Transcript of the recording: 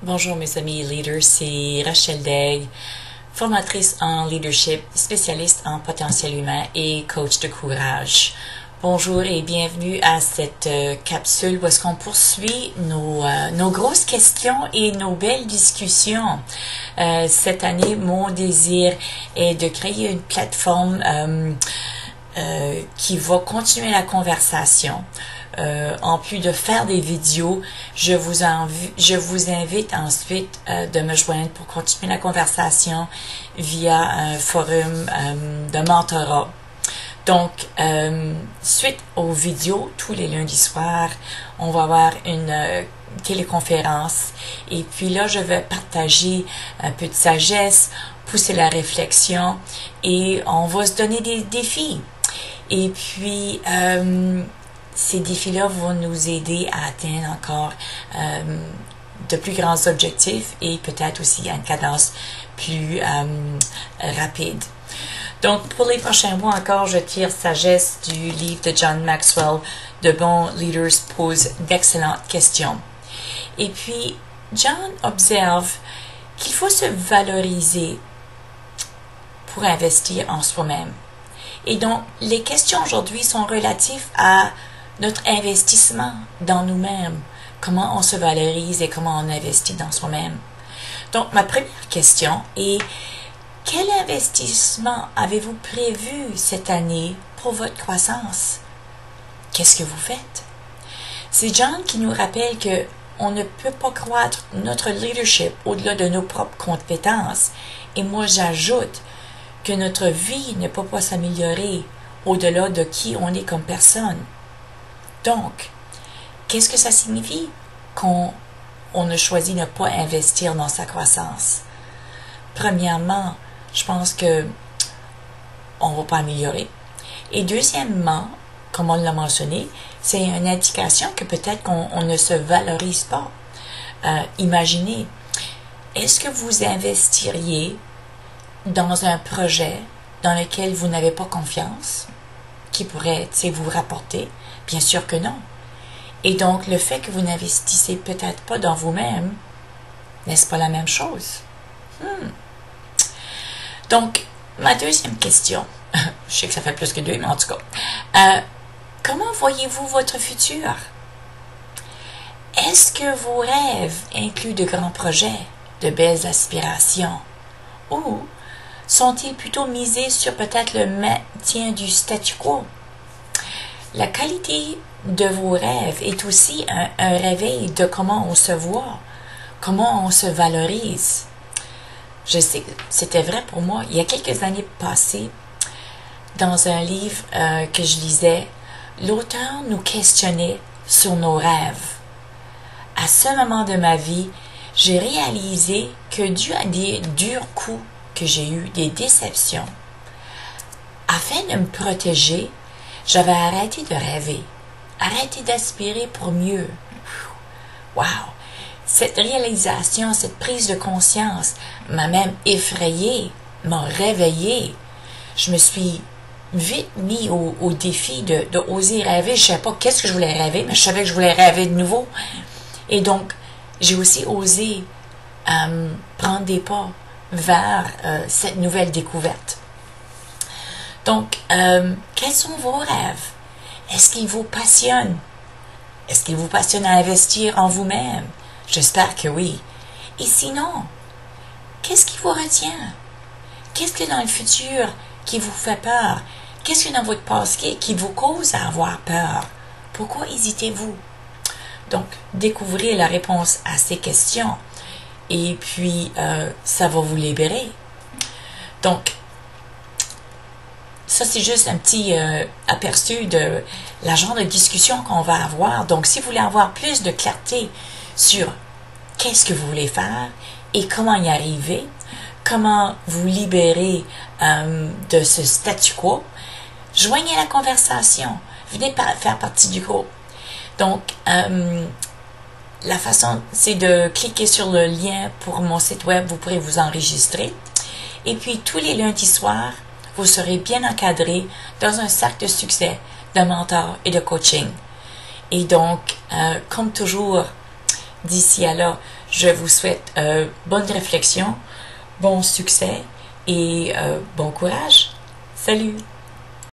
Bonjour mes amis leaders, c'est Rachel Degg, formatrice en leadership, spécialiste en potentiel humain et coach de courage. Bonjour et bienvenue à cette capsule où est-ce qu'on poursuit nos grosses questions et nos belles discussions. Cette année, mon désir est de créer une plateforme qui va continuer la conversation. En plus de faire des vidéos, je vous invite ensuite de me joindre pour continuer la conversation via un forum de mentorat. Donc, suite aux vidéos, tous les lundis soirs, on va avoir une téléconférence. Et puis là, je vais partager un peu de sagesse, pousser la réflexion et on va se donner des défis. Et puis, ces défis-là vont nous aider à atteindre encore de plus grands objectifs et peut-être aussi à une cadence plus rapide. Donc, pour les prochains mois encore, je tire sagesse du livre de John Maxwell, De bons leaders posent d'excellentes questions. Et puis, John observe qu'il faut se valoriser pour investir en soi-même. Et donc, les questions aujourd'hui sont relatives à notre investissement dans nous-mêmes, comment on se valorise et comment on investit dans soi-même. Donc, ma première question est, quel investissement avez-vous prévu cette année pour votre croissance? Qu'est-ce que vous faites? C'est John qui nous rappelle que on ne peut pas croître notre leadership au-delà de nos propres compétences. Et moi, j'ajoute que notre vie ne peut pas s'améliorer au-delà de qui on est comme personne. Donc, qu'est-ce que ça signifie qu'on a choisi de ne pas investir dans sa croissance? Premièrement, je pense que on ne va pas améliorer. Et deuxièmement, comme on l'a mentionné, c'est une indication que peut-être qu'on ne se valorise pas. Imaginez, est-ce que vous investiriez dans un projet dans lequel vous n'avez pas confiance, qui pourrait vous rapporter? Bien sûr que non. Et donc, le fait que vous n'investissez peut-être pas dans vous-même, n'est-ce pas la même chose? Donc, ma deuxième question, je sais que ça fait plus que deux, mais en tout cas, comment voyez-vous votre futur? Est-ce que vos rêves incluent de grands projets, de belles aspirations? Ou sont-ils plutôt misés sur peut-être le maintien du statu quo? La qualité de vos rêves est aussi un réveil de comment on se voit, comment on se valorise. Je sais que c'était vrai pour moi. Il y a quelques années passées, dans un livre que je lisais, l'auteur nous questionnait sur nos rêves. À ce moment de ma vie, j'ai réalisé que dû à des durs coups que j'ai eus, des déceptions, afin de me protéger, j'avais arrêté de rêver, arrêté d'aspirer pour mieux. Wow! Cette réalisation, cette prise de conscience m'a même effrayée, m'a réveillée. Je me suis vite mis au défi de oser rêver. Je ne savais pas qu'est-ce que je voulais rêver, mais je savais que je voulais rêver de nouveau. Et donc, j'ai aussi osé prendre des pas vers cette nouvelle découverte. Donc, quels sont vos rêves? Est-ce qu'ils vous passionnent? Est-ce qu'ils vous passionnent à investir en vous-même? J'espère que oui. Et sinon, qu'est-ce qui vous retient? Qu'est-ce que dans le futur qui vous fait peur? Qu'est-ce que dans votre passé qui vous cause à avoir peur? Pourquoi hésitez-vous? Donc, découvrez la réponse à ces questions et puis ça va vous libérer. Donc, ça, c'est juste un petit aperçu de la genre de discussion qu'on va avoir. Donc, si vous voulez avoir plus de clarté sur qu'est-ce que vous voulez faire et comment y arriver, comment vous libérer de ce statu quo, joignez la conversation. Venez faire partie du groupe. Donc, la façon, c'est de cliquer sur le lien pour mon site web. Vous pourrez vous enregistrer. Et puis, tous les lundis soirs, vous serez bien encadré dans un cercle de succès, de mentor et de coaching. Et donc, comme toujours, D'ici à là, je vous souhaite bonne réflexion, bon succès et bon courage. Salut!